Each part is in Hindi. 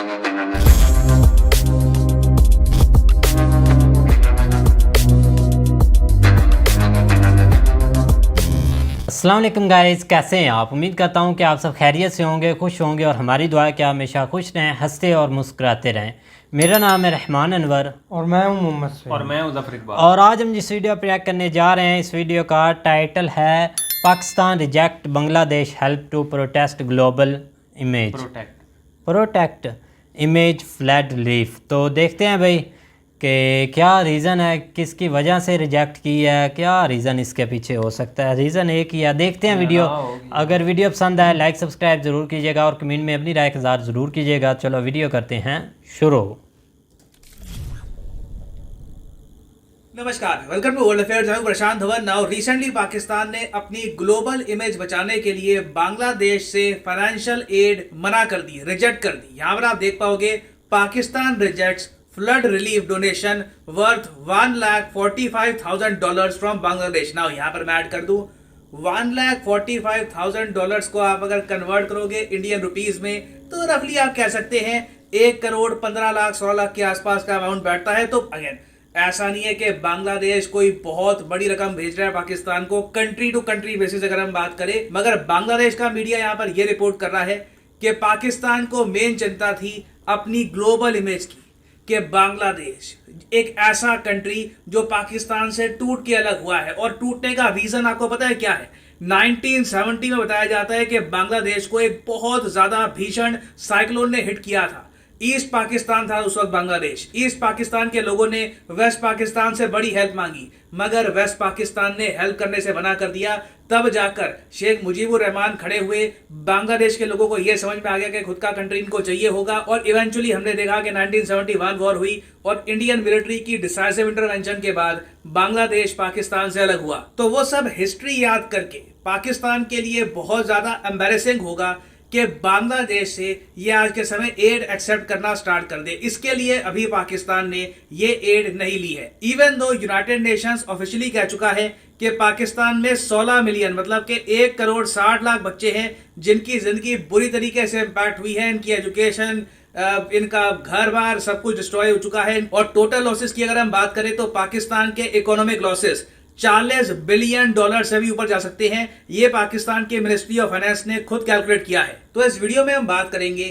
अस्सलाम वालेकुम गाइस, कैसे हैं आप। उम्मीद करता हूं कि आप सब खैरियत से होंगे, खुश होंगे और हमारी दुआ है कि आप हमेशा खुश रहें, हंसते और मुस्कुराते रहें। मेरा नाम है रहमान अनवर और मैं हूं मोहम्मद सैयद और मैं हूं ज़फर इकबाल। और आज हम जिस वीडियो पर रिएक्ट करने जा रहे हैं, इस वीडियो का टाइटल है Pakistan reject Bangladesh help to protest global image protect image flood relief. तो देखते हैं भाई कि क्या रीज़न है, किसकी वजह से रिजेक्ट की है, क्या रीज़न इसके पीछे हो सकता है। रीज़न एक ही है। देखते हैं वीडियो। अगर वीडियो पसंद आए लाइक सब्सक्राइब ज़रूर कीजिएगा और कमेंट में अपनी राय का इज़हार ज़रूर कीजिएगा। चलो वीडियो करते हैं शुरू। नमस्कार, वेलकम टू वर्ल्ड अफेयर्स। मैं प्रशांत धवन। नाउ रिसेंटली पाकिस्तान ने अपनी ग्लोबल इमेज बचाने के लिए बांग्लादेश से फाइनेंशियल एड मना कर दी, रिजेक्ट कर दी। यहाँ पर आप देख पाओगे Pakistan rejects flood relief donation worth $1,45,000 from Bangladesh. Now यहाँ पर मैं ऐड कर दूं $1,45,000 को आप अगर कन्वर्ट करोगे इंडियन रुपीस में तो रफली आप कह सकते हैं 1,15,16,00,000 के आसपास का अमाउंट बैठता है। तो अगेन ऐसा नहीं है कि बांग्लादेश कोई बहुत बड़ी रकम भेज रहा है पाकिस्तान को, कंट्री टू कंट्री बेसिस अगर हम बात करें। मगर बांग्लादेश का मीडिया यहाँ पर यह रिपोर्ट कर रहा है कि पाकिस्तान को मेन चिंता थी अपनी ग्लोबल इमेज की, कि बांग्लादेश एक ऐसा कंट्री जो पाकिस्तान से टूट के अलग हुआ है। और टूटने का रीजन आपको पता है क्या है? 1970 में बताया जाता है कि बांग्लादेश को एक बहुत ज्यादा भीषण साइक्लोन ने हिट किया था। ईस्ट पाकिस्तान था उस वक्त बांग्लादेश। ईस्ट पाकिस्तान के लोगों ने वेस्ट पाकिस्तान से बड़ी हेल्प मांगी, मगर वेस्ट पाकिस्तान ने हेल्प करने से मना कर दिया। तब जाकर शेख मुजीबुर रहमान खड़े हुए, बांग्लादेश के लोगों को यह समझ में आ गया कि खुद का कंट्री इनको चाहिए होगा। और इवेंचुअली हमने देखा कि 1971 वॉर हुई और इंडियन मिलिट्री की डिसाइसिव इंटरवेंशन के बाद बांग्लादेश पाकिस्तान से अलग हुआ। तो वो सब हिस्ट्री याद करके पाकिस्तान के लिए बहुत ज्यादा एम्बैरेसिंग होगा कि बांग्लादेश से ये आज के समय एड एक्सेप्ट करना स्टार्ट कर दे। इसके लिए अभी पाकिस्तान ने ये एड नहीं ली है। Even though United Nations officially कह चुका है कि पाकिस्तान में 16 मिलियन मतलब कि 1,60,00,000 बच्चे हैं जिनकी जिंदगी बुरी तरीके से इंपैक्ट हुई है। इनकी एजुकेशन, इनका घर बार सब कुछ डिस्ट्रॉय हो चुका है। और टोटल लॉसेस की अगर हम बात करें तो पाकिस्तान के इकोनॉमिक लॉसेस $40 बिलियन से भी ऊपर जा सकते हैं। ये पाकिस्तान के मिनिस्ट्री ऑफ फाइनेंस ने खुद कैलकुलेट किया है। तो इस वीडियो में हम बात करेंगे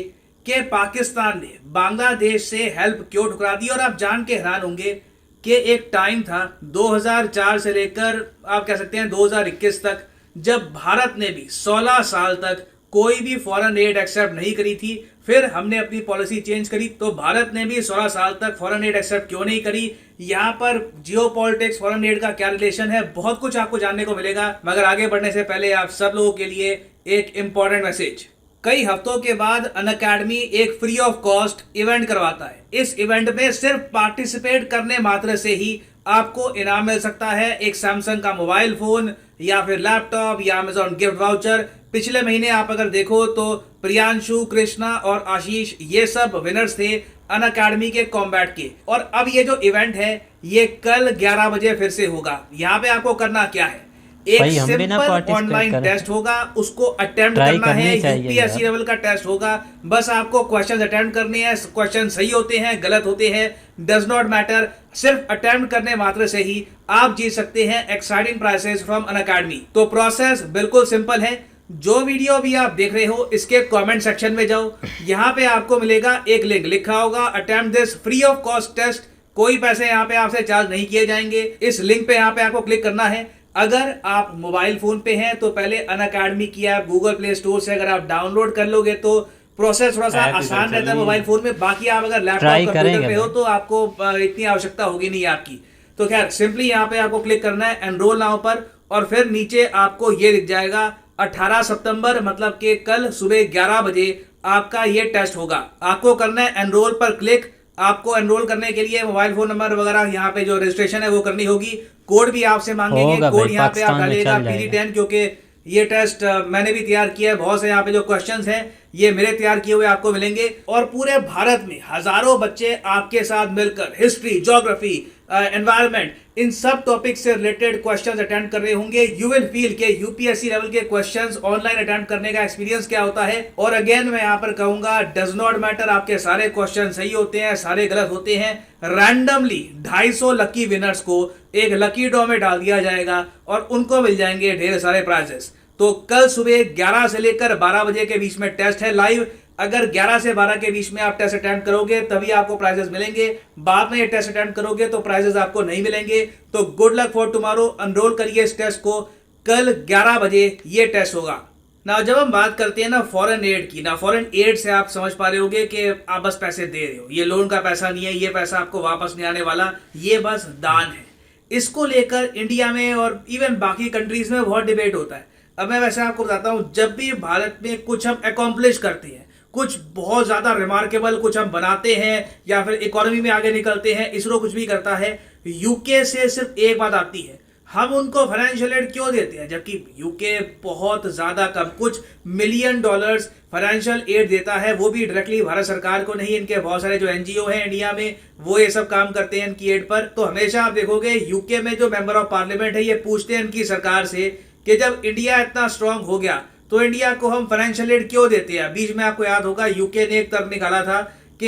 कि पाकिस्तान ने बांग्लादेश से हेल्प क्यों ठुकरा दी। और आप जान के हैरान होंगे कि एक टाइम था 2004 से लेकर आप कह सकते हैं 2021 तक, जब भारत ने भी 16 साल तक कोई भी फॉरेन एड एक्सेप्ट नहीं करी थी। फिर हमने अपनी पॉलिसी चेंज करी तो भारत ने भी 16 साल तक फॉरेन एड एक्सेप्ट क्यों नहीं करी। यहाँ पर जियोपॉलिटिक्स, फॉरेन एड का क्या रिलेशन है, बहुत कुछ आपको जानने को मिलेगा। मगर आगे बढ़ने से पहले आप सब लोगों के लिए एक इंपॉर्टेंट मैसेज। कई हफ्तों के बाद अनअकैडमी एक फ्री ऑफ कॉस्ट इवेंट करवाता है। इस इवेंट में सिर्फ पार्टिसिपेट करने मात्र से ही आपको इनाम मिल सकता है, एक सैमसंग का मोबाइल फोन या फिर लैपटॉप या अमेजॉन गिफ्ट वाउचर। पिछले महीने आप अगर देखो तो प्रियांशु, कृष्णा और आशीष ये सब विनर्स थे अनअकैडमी के कॉम्बैट के। और अब ये जो इवेंट है ये कल 11 बजे फिर से होगा। यहाँ पे आपको करना क्या है, एक सिंपल ऑनलाइन टेस्ट होगा, उसको अटेम्प्ट करना है। यूपीएससी लेवल का टेस्ट होगा। बस आपको क्वेश्चंस अटेम्प्ट करने हैं। क्वेश्चन सही होते हैं, गलत होते हैं, डज नॉट मैटर। सिर्फ अटेम्प्ट करने मात्र से ही आप जीत सकते हैं एक्साइटिंग प्राइजेस फ्रॉम अनअकैडमी। तो प्रोसेस बिल्कुल सिंपल है। जो वीडियो भी आप देख रहे हो इसके कमेंट सेक्शन में जाओ, यहाँ पे आपको मिलेगा एक लिंक, लिखा होगा attempt this free of cost test. कोई पैसे यहाँ पे आपसे चार्ज नहीं किए जाएंगे। इस लिंक पे यहाँ पे आपको क्लिक करना है। अगर आप मोबाइल फोन पे हैं तो पहले अनअकैडमी की ऐप गूगल प्ले स्टोर से अगर आप डाउनलोड कर लोगे तो प्रोसेस थोड़ा सा आसान रहता है मोबाइल फोन में। बाकी आप अगर लैपटॉप कंप्यूटर पे हो तो आपको इतनी आवश्यकता होगी नहीं आपकी। तो खैर सिंपली यहाँ पे आपको क्लिक करना है एनरोल नाउ पर, और फिर नीचे आपको ये दिख जाएगा 18 सितंबर मतलब कि कल सुबह 11 बजे आपका ये टेस्ट होगा। आपको करना है एनरोल पर क्लिक। आपको एनरोल करने के लिए मोबाइल फोन नंबर वगैरह यहाँ पे जो रजिस्ट्रेशन है वो करनी होगी। कोड भी आपसे मांगेंगे, कोड यहाँ पे आप डालिएगा PD10, क्योंकि ये टेस्ट मैंने भी तैयार किया है। बहुत से यहाँ पे जो क्वेश्चंस हैं ये मेरे तैयार किए हुए आपको मिलेंगे। और पूरे भारत में हजारों बच्चे आपके साथ मिलकर हिस्ट्री, ज्योग्राफी, एनवायरनमेंट, इन सब टॉपिक से रिलेटेड क्वेश्चंस अटेंड कर रहे होंगे, यू विल फील के यूपीएससी लेवल के क्वेश्चंस ऑनलाइन अटेंड करने का एक्सपीरियंस क्या होता है। और अगेन मैं यहाँ पर कहूंगा, डज नॉट मैटर आपके सारे क्वेश्चन सही होते हैं, सारे गलत होते हैं, रैंडमली 250 लकी विनर्स को एक लकी ड्रॉ में डाल दिया जाएगा और उनको मिल जाएंगे ढेर सारे प्राइजेस। तो कल सुबह 11 से लेकर 12 बजे के बीच में टेस्ट है लाइव। अगर 11 से 12 के बीच में आप टेस्ट अटेंड करोगे तभी आपको प्राइजेस मिलेंगे, बाद में ये टेस्ट अटेंड करोगे तो प्राइजेस आपको नहीं मिलेंगे। तो good luck for tomorrow, enrol करिए इस टेस्ट को, कल 11 बजे ये टेस्ट होगा ना। जब हम बात करते हैं ना फॉरेन एड की, ना फॉरेन एड से आप समझ पा रहे होगे कि आप बस पैसे दे रहे हो, ये लोन का पैसा नहीं है, ये पैसा आपको वापस नहीं आने वाला, ये बस दान है। इसको लेकर इंडिया में और इवन बाकी कंट्रीज में बहुत डिबेट होता है। अब मैं वैसे आपको बताता हूं, जब भी भारत में कुछ हम अकॉम्प्लिश करते हैं, कुछ बहुत ज्यादा रिमार्केबल कुछ हम बनाते हैं या फिर इकोनॉमी में आगे निकलते हैं, इसरो कुछ भी करता है, यूके से सिर्फ एक बात आती है, हम उनको फाइनेंशियल एड क्यों देते हैं, जबकि यूके बहुत ज्यादा कम, कुछ $1 मिलियन फाइनेंशियल एड देता है, वो भी डायरेक्टली भारत सरकार को नहीं। इनके बहुत सारे जो एनजीओ हैं इंडिया में वो ये सब काम करते हैं इनकी एड पर। तो हमेशा आप देखोगे यूके में जो मेंबर ऑफ पार्लियामेंट है ये पूछते हैं इनकी सरकार से कि जब इंडिया इतना स्ट्रांग हो गया तो इंडिया को हम फाइनेंशियल एड क्यों देते हैं। बीच में आपको याद होगा यूके ने एक तर्क निकाला था कि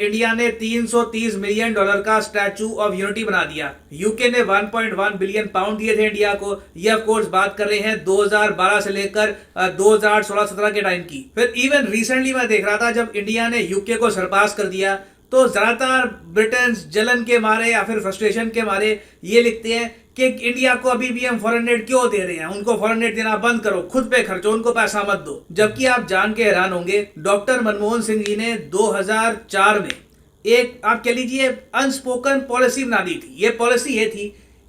इंडिया ने $330 मिलियन का स्टैचू ऑफ यूनिटी बना दिया, यूके ने 1.1 बिलियन पाउंड दिए थे इंडिया को। ये ऑफ कोर्स बात कर रहे हैं 2012 से लेकर 2016-17 के टाइम की। फिर इवन रिसेंटली मैं देख रहा था जब इंडिया ने यूके को सरपास कर दिया तो ज्यादातर ब्रिटेन जलन के मारे या फिर फ्रस्ट्रेशन के मारे ये लिखते हैं कि इंडिया को अभी भी हम फॉरेन एड क्यों दे रहे हैं, उनको फॉरेन एड देना बंद करो, खुद पे खर्चो, उनको पैसा मत दो। जबकि आप जान के हैरान होंगे, डॉक्टर मनमोहन सिंह जी ने 2004 में एक आप कह लीजिए अनस्पोकन पॉलिसी बना दी थी। ये पॉलिसी ये थी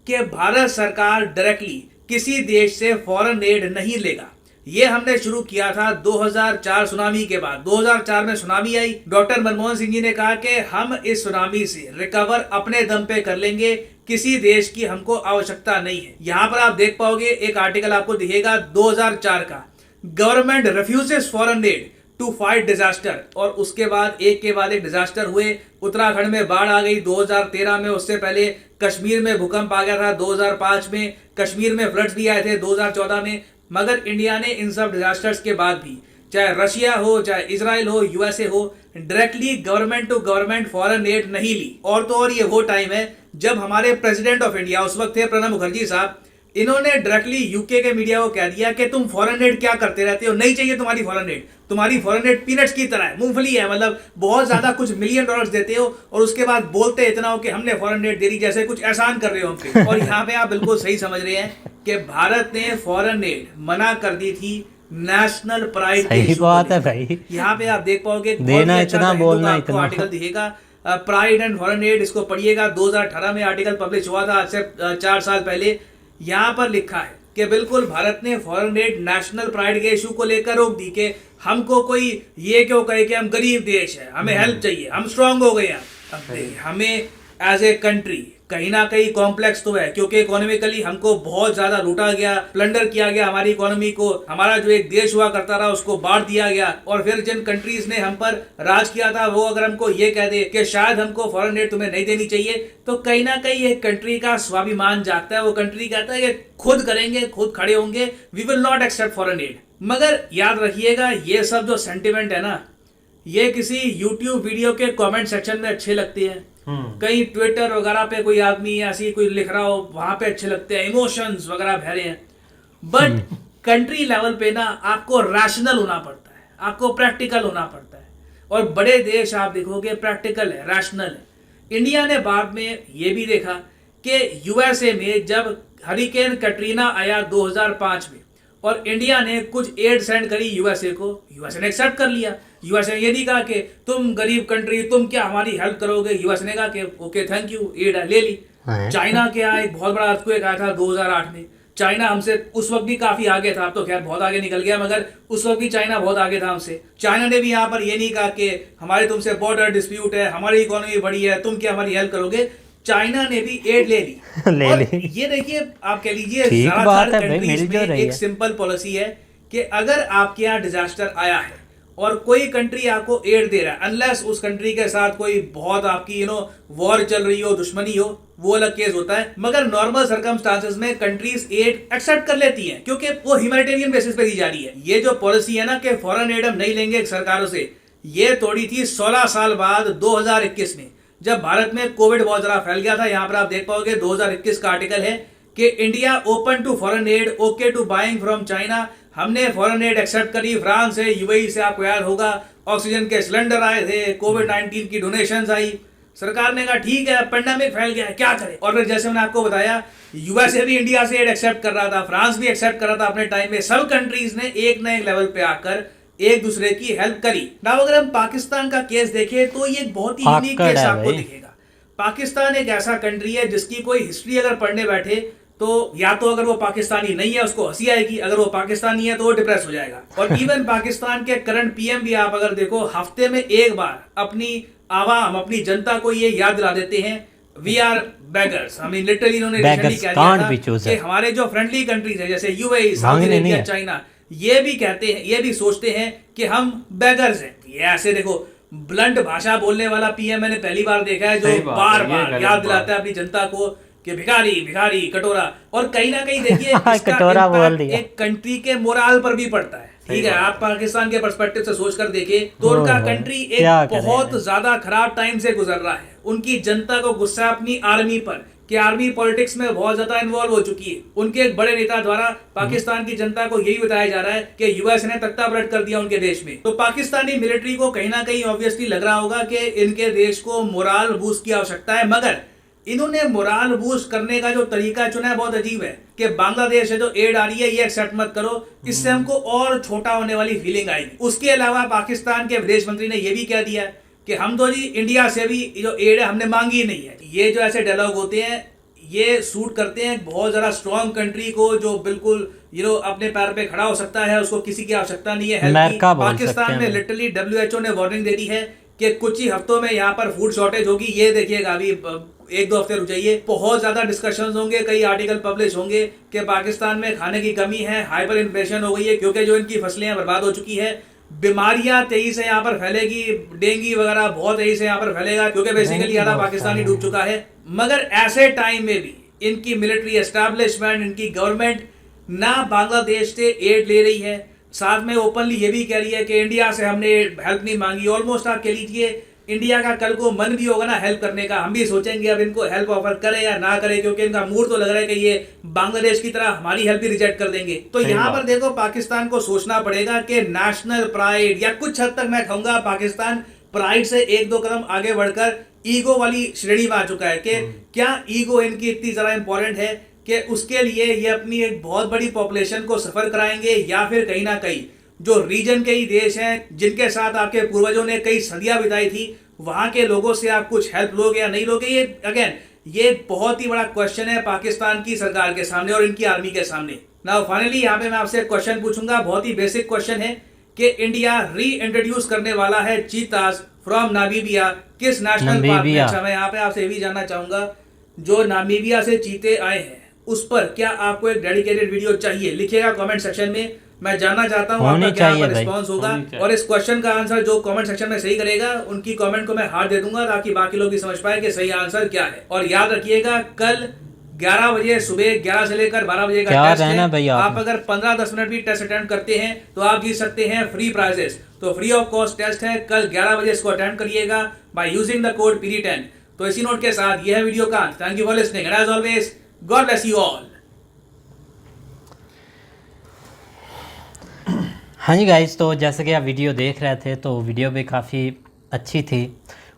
कि भारत सरकार डायरेक्टली किसी देश से फॉरेन एड नहीं लेगा। ये हमने शुरू किया था 2004 सुनामी के बाद। 2004 में सुनामी आई, डॉक्टर मनमोहन सिंह जी ने कहा कि हम इस सुनामी से रिकवर अपने दम पे कर लेंगे, किसी देश की हमको आवश्यकता नहीं है। यहां पर आप देख पाओगे एक आर्टिकल आपको दिखेगा 2004 का, government refuses foreign aid to fight disaster. और उसके बाद एक के बाद एक डिजास्टर हुए। उत्तराखंड में बाढ़ आ गई 2013 में, उससे पहले कश्मीर में भूकंप आ गया था 2005 में, कश्मीर में फ्लड्स भी आए थे 2014 में। मगर इंडिया ने इन सब डिजास्टर्स के बाद भी, चाहे रशिया हो, चाहे इजराइल हो, यूएसए हो, directly government to government foreign aid नहीं ली। और तो और ये वो टाइम है जब हमारे प्रेसिडेंट ऑफ इंडिया उस वक्त थे प्रणब मुखर्जी साहब, इन्होंने डायरेक्टली यूके के मीडिया को कह दिया कि तुम फॉरेन एड क्या करते रहते हो, नहीं चाहिए तुम्हारी फॉरेन एड, तुम्हारी फॉरेन एड पीनट्स की तरह है, मूंगफली है, मतलब बहुत ज्यादा कुछ $1 मिलियन देते हो और उसके बाद बोलते इतना हो कि हमने फॉरेन एड दे दी, जैसे कुछ एहसान कर रहे हो हम पे। और यहाँ पे आप बिल्कुल सही समझ रहे हैं कि भारत ने फॉरेन एड मना कर दी थी नेशनल प्राइड। सही बात है भाई, यहाँ पे आप देख पाओगे देना इतना बोलना इतना। आर्टिकल दिखेगा प्राइड एंड फॉरेन एड, इसको पढ़िएगा। 2018 में आर्टिकल पब्लिश हुआ था, आज से 4 साल पहले। यहाँ पर लिखा है कि बिल्कुल भारत ने फॉरेन एड नेशनल प्राइड के इशू को लेकर रोक दी कि हमको कोई ये क्यों कहे कि हम गरीब देश है, हमें हेल्प चाहिए, हम स्ट्रांग हो गए हैं। अब हमें एज ए कंट्री कहीं ना कहीं कॉम्प्लेक्स तो है, क्योंकि इकोनॉमिकली हमको बहुत ज्यादा लूटा गया, प्लंडर किया गया हमारी इकोनॉमी को, हमारा जो एक देश हुआ करता रहा उसको बांट दिया गया। और फिर जिन कंट्रीज ने हम पर राज किया था वो अगर हमको ये कह दे कि शायद हमको फॉरेन एड तुम्हें नहीं देनी चाहिए, तो कहीं ना कहीं एक कंट्री का स्वाभिमान जागता है। वो कंट्री कहता है कि खुद करेंगे, खुद खड़े होंगे, we will not accept foreign aid. मगर याद रखिएगा ये सब जो सेंटिमेंट है ना, ये किसी यूट्यूब वीडियो के कमेंट सेक्शन में अच्छे लगते हैं, कहीं ट्विटर वगैरह पे कोई आदमी ऐसी कोई लिख रहा हो वहां पे अच्छे लगते हैं, इमोशंस वगैरह भरे हैं। बट कंट्री लेवल पे ना आपको रैशनल होना पड़ता है, आपको प्रैक्टिकल होना पड़ता है। और बड़े देश आप देखोगे प्रैक्टिकल है, रैशनल है। इंडिया ने बाद में ये भी देखा कि यूएसए में जब हरिकेन कैटरीना आया 2005 में और इंडिया ने कुछ एड सेंड करी यूएसए को, यूएसए ने एक्सेप्ट कर लिया। यूएसए ने ये नहीं कहा कि तुम गरीब कंट्री, तुम क्या हमारी हेल्प करोगे, यूएसए ने कहा कि ओके थैंक यू, एड ले ली। चाइना के यहाँ एक बहुत बड़ा अर्थक्वेक आया था 2008 में। चाइना हमसे उस वक्त भी काफी आगे था, अब तो खैर बहुत आगे निकल गया, मगर उस वक्त भी चाइना बहुत आगे था हमसे। चाइना ने भी यहाँ पर ये नहीं कहा कि हमारे तुमसे बॉर्डर डिस्प्यूट है, हमारी इकोनॉमी बड़ी है, तुम क्या हमारी हेल्प करोगे। चाइना ने भी एड ले ली। और ये देखिए आप कह लीजिए ज्यादातर कंट्रीज में एक सिंपल पॉलिसी है कि अगर आपके यहाँ डिजास्टर आया है और कोई कंट्री आपको एड दे रहा है, अनलेस उस कंट्री के साथ कोई बहुत आपकी वॉर चल रही हो, दुश्मनी हो, वो अलग केस होता है। मगर नॉर्मल सर्कमस्टांसेस में कंट्रीज एड एक्सेप्ट कर लेती हैं क्योंकि वो ह्यूमैनिटेरियन बेसिस पे दी जा रही है। ये जो पॉलिसी है ना कि फॉरेन एड हम नहीं लेंगे सरकारों से, ये तोड़ी थी 16 साल बाद 2021 में, जब भारत में कोविड बहुत ज्यादा फैल गया था। यहाँ पर आप देख पाओगे 2021 का आर्टिकल है कि India open to foreign aid, okay to buying from China. हमने फॉरेन एड एक्सेप्ट करी फ्रांस से, यूएई से, आपको याद होगा ऑक्सीजन के सिलेंडर आए थे, कोविड-19 की डोनेशंस आई। सरकार ने कहा ठीक है पेंडेमिक फैल गया है, क्या करें। और फिर जैसे मैंने आपको बताया यूएसए भी इंडिया से एड एक्सेप्ट कर रहा था, फ्रांस भी एक्सेप्ट कर रहा था अपने टाइम में। सब कंट्रीज ने एक न एक लेवल पे आकर एक दूसरे की हेल्प करी ना। अगर हम पाकिस्तान का केस देखें तो ये बहुत ही यूनिक केस आपको दिखेगा। पाकिस्तान एक ऐसा कंट्री है जिसकी कोई हिस्ट्री अगर पढ़ने बैठे तो या तो अगर वो पाकिस्तानी नहीं है उसको हंसी आएगी, अगर वो पाकिस्तानी है तो वो डिप्रेस हो जाएगा। और इवन पाकिस्तान के करंट पीएम भी आप अगर देखो हफ्ते में एक बार अपनी आवाम, अपनी जनता को ये याद दिला देते हैं we are beggars. I mean, literally इन्होंने रिसेंटली कह दिया था कि हमारे जो फ्रेंडली कंट्रीज है जैसे यूएई, सऊदी अरेबिया, चाइना, ये भी कहते हैं, ये भी सोचते हैं कि हम बेगर्स हैं। ये ऐसे देखो ब्लंट भाषा बोलने वाला पीएम मैंने पहली बार देखा है जो बार बार याद दिलाता है अपनी जनता को कि भिखारी भिखारी कटोरा। और कहीं ना कहीं देखिए कटोरा बोल दिया, एक कंट्री के मोराल पर भी पड़ता है। ठीक है, आप पाकिस्तान के पर्सपेक्टिव से सोचकर देखें तो उनका कंट्री एक बहुत ज्यादा खराब टाइम से गुजर रहा है। उनकी जनता को गुस्सा अपनी आर्मी पर कि आर्मी पॉलिटिक्स में बहुत ज्यादा इन्वॉल्व हो चुकी है। उनके एक बड़े नेता द्वारा पाकिस्तान की जनता को यही बताया जा रहा है कि यूएस ने तख्ता पलट कर दिया उनके देश में। तो पाकिस्तानी मिलिट्री को कहीं ना कहीं ऑब्वियसली लग रहा होगा कि इनके देश को मोराल बूस्ट की आवश्यकता है। मगर इन्होंने मोराल बूस्ट करने का जो तरीका चुना है बहुत अजीब है कि बांग्लादेश से जो एड आ रही है ये एक्सेप्ट मत करो, इससे हमको और छोटा होने वाली फीलिंग आएगी। उसके अलावा पाकिस्तान के विदेश मंत्री ने यह भी कह दिया कि हम तो जी इंडिया से भी जो एड है हमने मांगी नहीं है। ये जो ऐसे डायलॉग होते हैं ये सूट करते हैं बहुत ज्यादा स्ट्रॉन्ग कंट्री को जो बिल्कुल अपने पैर पे खड़ा हो सकता है, उसको किसी की आवश्यकता नहीं है हेल्प की। पाकिस्तान में लिटरली WHO ने वार्निंग दे दी है कि कुछ ही हफ्तों में यहाँ पर फूड शॉर्टेज होगी। ये देखिएगा अभी 1-2 हफ्ते रुक जाइए, बहुत ज्यादा डिस्कशंस होंगे, कई आर्टिकल पब्लिश होंगे कि पाकिस्तान में खाने की कमी है, हाइपर इन्फ्लेशन हो गई है क्योंकि जो इनकी फसलें बर्बाद हो चुकी है, बीमारियां तेजी से यहाँ पर फैलेगी, डेंगू वगैरह बहुत तेजी से यहाँ पर फैलेगा क्योंकि बेसिकली आधा पाकिस्तान ही डूब चुका है। मगर ऐसे टाइम में भी इनकी मिलिट्री एस्टैब्लिशमेंट, इनकी गवर्नमेंट ना बांग्लादेश से एड ले रही है, साथ में ओपनली ये भी कह रही है कि इंडिया से हमने हेल्प नहीं मांगी। ऑलमोस्ट आप कह लीजिए इंडिया का कल को मन भी होगा ना हेल्प करने का, हम भी सोचेंगे अब इनको हेल्प ऑफर करे या ना करे, क्योंकि इनका मूड तो लग रहा है कि ये बांग्लादेश की तरह हमारी हेल्प भी रिजेक्ट कर देंगे। तो यहाँ पर देखो पाकिस्तान को सोचना पड़ेगा कि नेशनल प्राइड, या कुछ हद तक मैं कहूंगा पाकिस्तान प्राइड से 1-2 कदम आगे बढ़कर ईगो वाली श्रेणी में आ चुका है कि क्या ईगो इनकी इतनी ज्यादा इंपॉर्टेंट है कि उसके लिए ये अपनी एक बहुत बड़ी पॉपुलेशन को सफर कराएंगे, या फिर कहीं ना कहीं जो रीजन के ही देश हैं जिनके साथ आपके पूर्वजों ने कई सदियां बिताई थी, वहां के लोगों से आप कुछ हेल्प लोगे या नहीं लोगे। ये अगेन ये बहुत ही बड़ा क्वेश्चन है पाकिस्तान की सरकार के सामने और इनकी आर्मी के सामने। नाउ फाइनली यहाँ पे मैं आपसे क्वेश्चन पूछूंगा, बहुत ही बेसिक क्वेश्चन है कि इंडिया री इंट्रोड्यूस करने वाला है चीतास फ्रॉम नामीबिया, किस नेशनल पार्क में? अच्छा, मैं यहाँ पे आपसे ये भी जानना चाहूंगा जो नामीबिया से चीते आए हैं उस पर क्या आपको एक डेडिकेटेड वीडियो चाहिए? लिखिएगा कमेंट सेक्शन में, मैं जानना चाहता हूँ आपका क्या रिस्पॉन्स होगा। और इस क्वेश्चन का आंसर जो कमेंट सेक्शन में सही करेगा उनकी कमेंट को मैं हार्ट दे दूंगा ताकि बाकी लोग भी समझ पाए कि सही आंसर क्या है। और याद रखिएगा कल 11 बजे सुबह 11 से लेकर 12 बजे का टेस्ट है। आप अगर 15-10 मिनट भी टेस्ट अटेम्प्ट करते हैं तो आप जीत सकते हैं फ्री प्राइजेस। तो फ्री ऑफ कॉस्ट टेस्ट है, कल 11 बजे इसको अटेम्प्ट करिएगा by using the code PD10। तो इसी नोट के साथ यह वीडियो का thank you for listening and as always God bless you all. हाँ जी गाइस, तो जैसे कि आप वीडियो देख रहे थे तो वीडियो भी काफ़ी अच्छी थी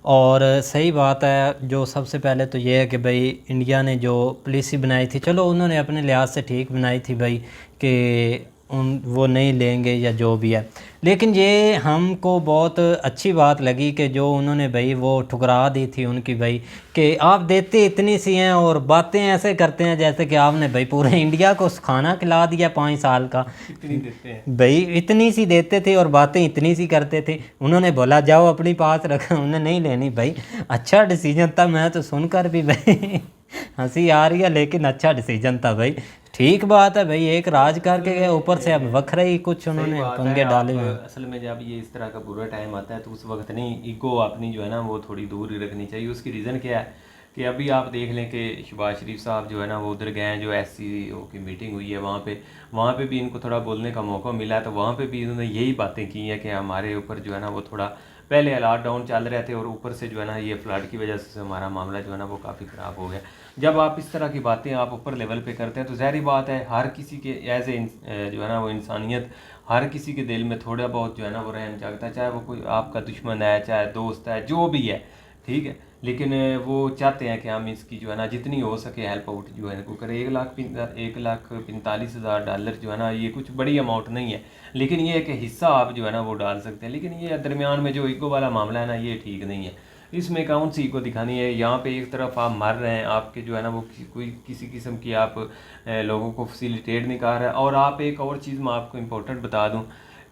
और सही बात है। जो सबसे पहले तो ये है कि भाई इंडिया ने जो पॉलिसी बनाई थी, चलो उन्होंने अपने लिहाज से ठीक बनाई थी भाई कि वो नहीं लेंगे या जो भी है, लेकिन ये हमको बहुत अच्छी बात लगी कि जो उन्होंने भाई वो ठुकरा दी थी उनकी भाई कि आप देते इतनी सी हैं और बातें ऐसे करते हैं जैसे कि आपने भाई पूरे इंडिया को खाना खिला दिया 5 साल का। इतनी देते हैं भाई, इतनी सी देते थे और बातें इतनी सी करते थे। उन्होंने बोला जाओ अपनी पास रखा, उन्होंने नहीं लेनी भाई। अच्छा डिसीजन था, मैं तो सुनकर भी भाई हंसी आ रही है, लेकिन अच्छा डिसीजन था भाई। ठीक बात है भाई, एक राज करके गए ऊपर से अब वखरा ही कुछ उन्होंने पंगे डाले हुए हैं। असल में जब ये इस तरह का बुरा टाइम आता है तो उस वक्त नहीं ईगो अपनी जो है ना वो थोड़ी दूर ही रखनी चाहिए। उसकी रीज़न क्या है कि अभी आप देख लें कि शहबाज शरीफ साहब जो है ना वो उधर गए हैं, जो SCO की मीटिंग हुई है वहाँ पे भी इनको थोड़ा बोलने का मौका मिला है, तो वहाँ पे भी इन्होंने यही बातें की हैं कि हमारे ऊपर जो है ना वो थोड़ा पहले लॉकडाउन चल रहे थे और ऊपर से जो है ना ये फ्लड की वजह से हमारा मामला जो है ना वो काफ़ी ख़राब हो गया। जब आप इस तरह की बातें आप ऊपर लेवल पे करते हैं तो ज़ाहिर बात है हर किसी के एज ए जो है ना वो इंसानियत हर किसी के दिल में थोड़ा बहुत जो है ना वो रहम जागता है, चाहे वो कोई आपका दुश्मन है, चाहे दोस्त है, जो भी है, ठीक है। लेकिन वो चाहते हैं कि हम इसकी जो है ना जितनी हो सके हेल्प आउट जो है वो करें। 1,45,000 जो है ना ये कुछ बड़ी अमाउंट नहीं है, लेकिन ये एक हिस्सा आप जो है ना वो डाल सकते हैं। लेकिन ये दरमियान में जो ईगो वाला मामला है ना ये ठीक नहीं है, इसमें कौन सी ईगो दिखानी है। यहाँ पे एक तरफ आप मर रहे हैं, आपके जो है ना वो कोई किसी किस्म की आप लोगों को फैसिलिटेट नहीं कर रहे हैं। और आप एक और चीज़ मैं आपको इम्पोर्टेंट बता दूँ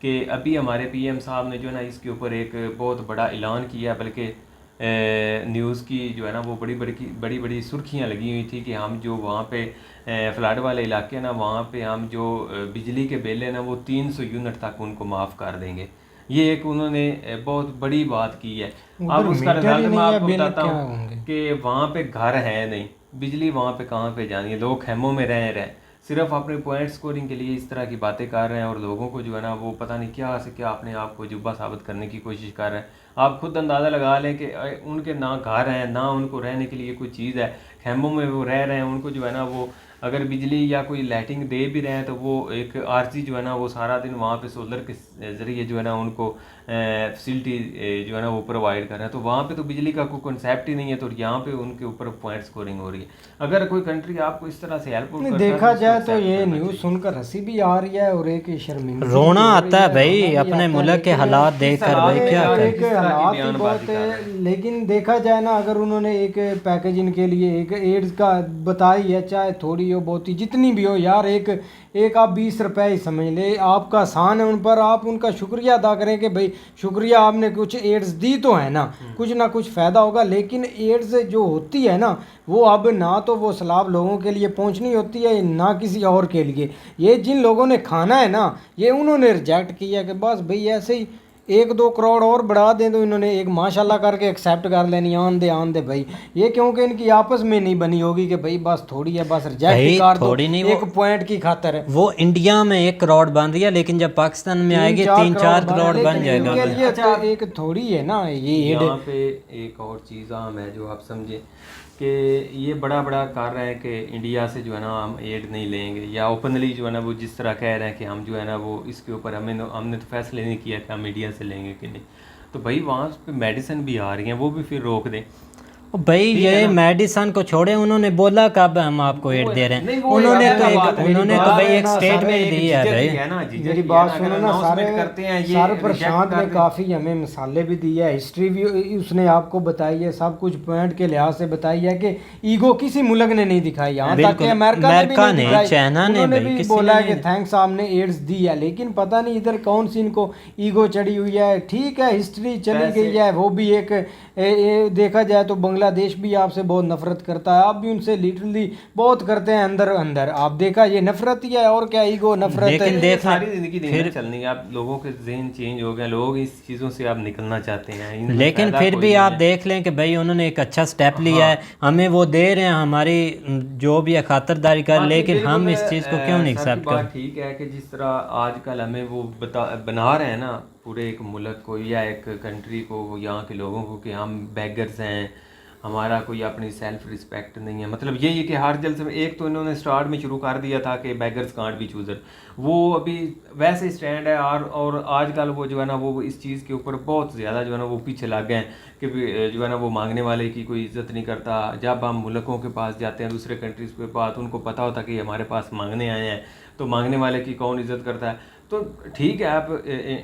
कि अभी हमारे PM साहब ने जो है ना इसके ऊपर एक बहुत बड़ा ऐलान किया, बल्कि न्यूज़ की जो है ना वो बड़ी बड़ी सुर्खियाँ लगी हुई थी कि हम जो वहाँ पे फ्लड वाले इलाके हैं ना वहाँ पे हम जो बिजली के बिल है ना वो 300 यूनिट तक उनको माफ़ कर देंगे। ये एक उन्होंने बहुत बड़ी बात की है। अब उसका रिजल्ट मैं आपको बताता हूँ कि वहाँ पे घर है नहीं, बिजली वहाँ पे कहाँ पे जानी है, लोग खेमों में रह रहे हैं, सिर्फ अपने पॉइंट स्कोरिंग के लिए इस तरह की बातें कर रहे हैं और लोगों को जो है ना वो पता नहीं क्या से क्या अपने आप को जुब्बा साबित करने की कोशिश कर रहे हैं। आप खुद अंदाज़ा लगा लें कि उनके ना घर हैं, ना उनको रहने के लिए कोई चीज़ है, खेमों में वो रह रहे हैं। उनको जो है ना वो अगर बिजली या कोई लाइटिंग दे भी रहे हैं तो वो एक आरसी जो है ना वो सारा दिन वहाँ पे सोलर के ज़रिए जो है ना उनको फैसिलिटी जो है ना वो प्रोवाइड कर रहे हैं। तो वहाँ पे तो बिजली का कोई कॉन्सेप्ट ही नहीं है, तो यहाँ पे उनके ऊपर पॉइंट स्कोरिंग हो रही है। अगर कोई कंट्री आपको इस तरह से हेल्प देखा जाए तो ये न्यूज़ सुनकर हंसी भी आ रही है और एक शर्मिंदगी रोना आता है भाई अपने मुल्क के हालात देखकर भाई, क्या करें। हालात ही बहुत है। लेकिन देखा जाए ना अगर उन्होंने एक पैकेज इनके लिए एक एड्स का बताई है, चाहे थोड़ी हो बहुत ही जितनी भी हो यार, एक आप 20 रुपए ही समझ ले, आपका आसान है उन पर, आप उनका शुक्रिया अदा करें कि भाई शुक्रिया आपने कुछ एड्स दी तो है ना, कुछ ना कुछ फ़ायदा होगा। लेकिन एड्स जो होती है ना वो अब ना तो वो सलाब लोगों के लिए पहुंचनी होती है ना किसी और के लिए। ये जिन लोगों ने खाना है ना ये उन्होंने रिजेक्ट किया कि बस भाई ऐसे ही 1-2 करोड़ और बढ़ा दें, तो इन्होंने एक माशाल्लाह करके एक्सेप्ट कर लेनी, आन दे भाई। ये क्योंकि इनकी आपस में नहीं बनी होगी कि भाई बस थोड़ी है, बस रिजेक्ट कर दो एक पॉइंट की खातर है। वो इंडिया में 1 करोड़ बन रही है, लेकिन जब पाकिस्तान में आएगी 3-4 करोड़ बन जाएगा। इनके लिए तो एक थोड़ी है ना ये। यहाँ पे एक और चीज़ आम है जो आप समझे कि ये बड़ा कर रहे हैं कि इंडिया से जो है ना हम एड नहीं लेंगे, या ओपनली जो है ना वो जिस तरह कह रहे हैं कि हम जो है ना वो इसके ऊपर हमने तो फैसले नहीं किया कि हम इंडिया से लेंगे कि नहीं। तो भाई वहाँ पे मेडिसिन भी आ रही हैं, वो भी फिर रोक दें भाई। ये मेडिसन को छोड़े, उन्होंने बोला कब हम आपको एड दे रहे हैं, उन्होंने तो भाई एक स्टेटमेंट दी है भाई। मेरी बात सुनो ना, सारे प्रशांत ने काफ़ी हमें मिसालें भी दी है, हिस्ट्री भी उसने आपको बताई है, सब कुछ पॉइंट के लिहाज से बताई है कि ईगो किसी मुल्क ने नहीं दिखाई, यहाँ तक कि अमेरिका ने, चाइना ने भी बोला है कि थैंक्स आपने एड्स दी है। लेकिन पता नहीं इधर कौन सी इनको ईगो चढ़ी हुई है। ठीक है हिस्ट्री चली गई है, वो भी एक देखा जाए तो बांग्लादेश भी आपसे बहुत नफरत करता है, आप भी उनसे लिटरली बहुत करते हैं अंदर। आप देखा ये नफरत ही है और क्या ईगो नफरत। लेकिन देख सारी जिंदगी फिर चलनी है, आप लोगों के ज़हन चेंज हो गए, लोग इस चीज़ों से आप निकलना चाहते हैं। लेकिन फिर भी आप देख लें कि भाई उन्होंने एक अच्छा स्टेप लिया है, हमें वो दे रहे हैं, हमारी जो भी है खातिरदारी कर, लेकिन हम इस चीज़ को क्यों नहीं एक्सेप्ट कर। ठीक है कि जिस तरह आजकल हमें वो बना रहे हैं ना पूरे एक मुल्क को या एक कंट्री को, यहाँ के लोगों को, कि हम बैगर्स हैं, हमारा कोई अपनी सेल्फ रिस्पेक्ट नहीं है। मतलब यही है कि हर जलसे में एक तो इन्होंने स्टार्ट में शुरू कर दिया था कि बैगर्स कांट बी चूज़र, वो अभी वैसे स्टैंड है। और आजकल वो जो है ना वो इस चीज़ के ऊपर बहुत ज़्यादा जो है ना वो पीछे लग गए हैं कि जो है ना वो मांगने वाले की कोई इज़्ज़त नहीं करता। जब हम मुल्कों के पास जाते हैं, दूसरे कंट्रीज़ के पास, उनको पता होता कि हमारे पास मांगने आए हैं, तो मांगने वाले की कौन इज़्ज़त करता है। तो ठीक है आप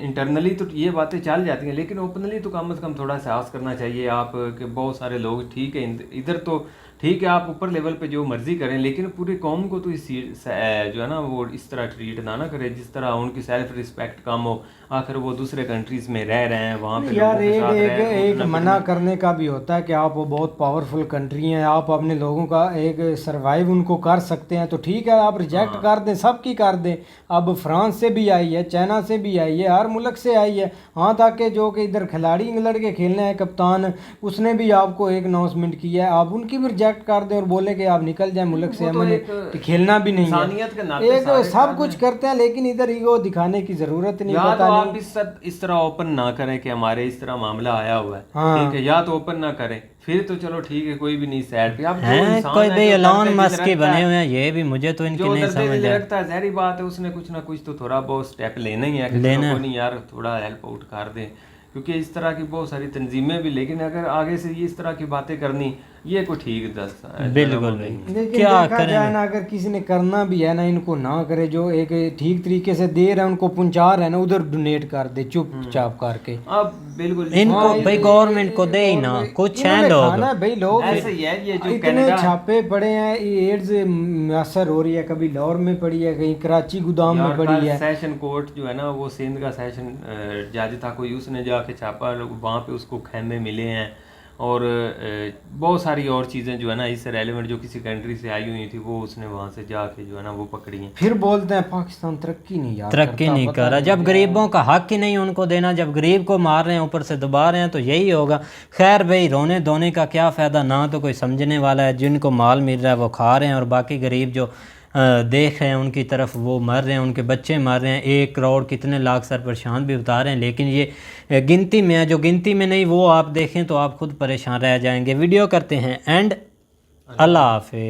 इंटरनली तो ये बातें चल जाती हैं, लेकिन ओपनली तो कम से कम थोड़ा साहस करना चाहिए आप कि बहुत सारे लोग ठीक है इधर तो ठीक है आप ऊपर लेवल पे जो मर्ज़ी करें, लेकिन पूरी कौम को तो इस जो है ना वो इस तरह ट्रीट ना करें जिस तरह उनकी सेल्फ रिस्पेक्ट कम हो। आखिर वो दूसरे कंट्रीज़ में रह रहे हैं, वहाँ पे यार लोगों के साथ रह रहे हैं, एक मना करने का भी होता है कि आप वो बहुत पावरफुल कंट्री हैं, आप अपने लोगों का एक सरवाइव उनको कर सकते हैं, तो ठीक है आप रिजेक्ट कर दें, सबकी कर दें। अब फ्रांस से भी आई है, चाइना से भी आई है, हर मुल्क से आई है, हाँ ताकि जो कि इधर खिलाड़ी लड़के खेलने हैं, कप्तान उसने भी आपको एक अनाउंसमेंट किया है, आप उनकी भी रिजेक्ट कर दें और बोले कि आप निकल जाएं मुल्क से, हमें खेलना भी नहीं इंसानियत के है। नाते एक सब कुछ करते हैं लेकिन इधर ईगो दिखाने की जरूरत नहीं। या पता तो नहीं आप इस तरह ओपन ना करें कि हमारे इस तरह मामला आया हुआ है, हाँ। ठीक है, या तो ओपन ना करें, फिर तो चलो ठीक है, कोई भी नहीं साइड पे। अब जो हैं इंसान कोई है, भाई जो एलॉन दर्द मस्क के दिल बने रखता हुए है, हैं, ये भी मुझे तो इनकी जो नहीं दर्द समझ दिल है। रखता है, ज़ाहिर बात है उसने कुछ ना कुछ तो थोड़ा बहुत स्टेप लेना ही है कि लेना। चलो कोई नहीं यार थोड़ा हेल्प आउट कर दे, क्योंकि इस तरह की बहुत सारी तंजीमें भी, लेकिन अगर आगे से ये इस तरह की बातें करनी, ये कोई ठीक बिल्कुल नहीं। लेकिन क्या देखा करें जाए ना, अगर किसी ने करना भी है ना, इनको ना करे, जो एक ठीक तरीके से दे रहे हैं उनको पहुंचा रहे हैं ना, उधर डोनेट कर दे चुपचाप करके। अब बिल्कुल इनको भाई गवर्नमेंट को दे ही ना, कुछ हैं इन्होंने लोग। खाना है भाई, लोग ऐसे ही है ये जो इतने कनाडा छापे पड़े हैं, एड्स मैसर हो रही है, कभी लाहौर में पड़ी है, कहीं कराची गोदाम में पड़ी है। सेशन कोर्ट जो है ना, वो सिंध का सेशन जज था कोई, उसने जाके छापा, वहाँ पे उसको खैमे मिले हैं, और बहुत सारी और चीज़ें जो है ना इससे रेलेवेंट जो किसी कंट्री से आई हुई थी, वो उसने वहाँ से जाके जो है ना वो पकड़ी हैं। फिर बोलते हैं पाकिस्तान तरक्की नहीं यार तरक्की नहीं कर रहा, जब गरीबों का हक ही नहीं उनको देना, जब गरीब को मार रहे हैं ऊपर से दबा रहे हैं, तो यही होगा। खैर भाई रोने धोने का क्या फ़ायदा, ना तो कोई समझने वाला है, जिनको माल मिल रहा है वो खा रहे हैं, और बाकी गरीब जो देख रहे हैं उनकी तरफ वो मर रहे हैं, उनके बच्चे मर रहे हैं, 1 करोड़ कितने लाख सर परेशान भी बता रहे हैं, लेकिन ये गिनती में है, जो गिनती में नहीं वो आप देखें तो आप खुद परेशान रह जाएंगे। वीडियो करते हैं एंड अल्लाह हाफिज़।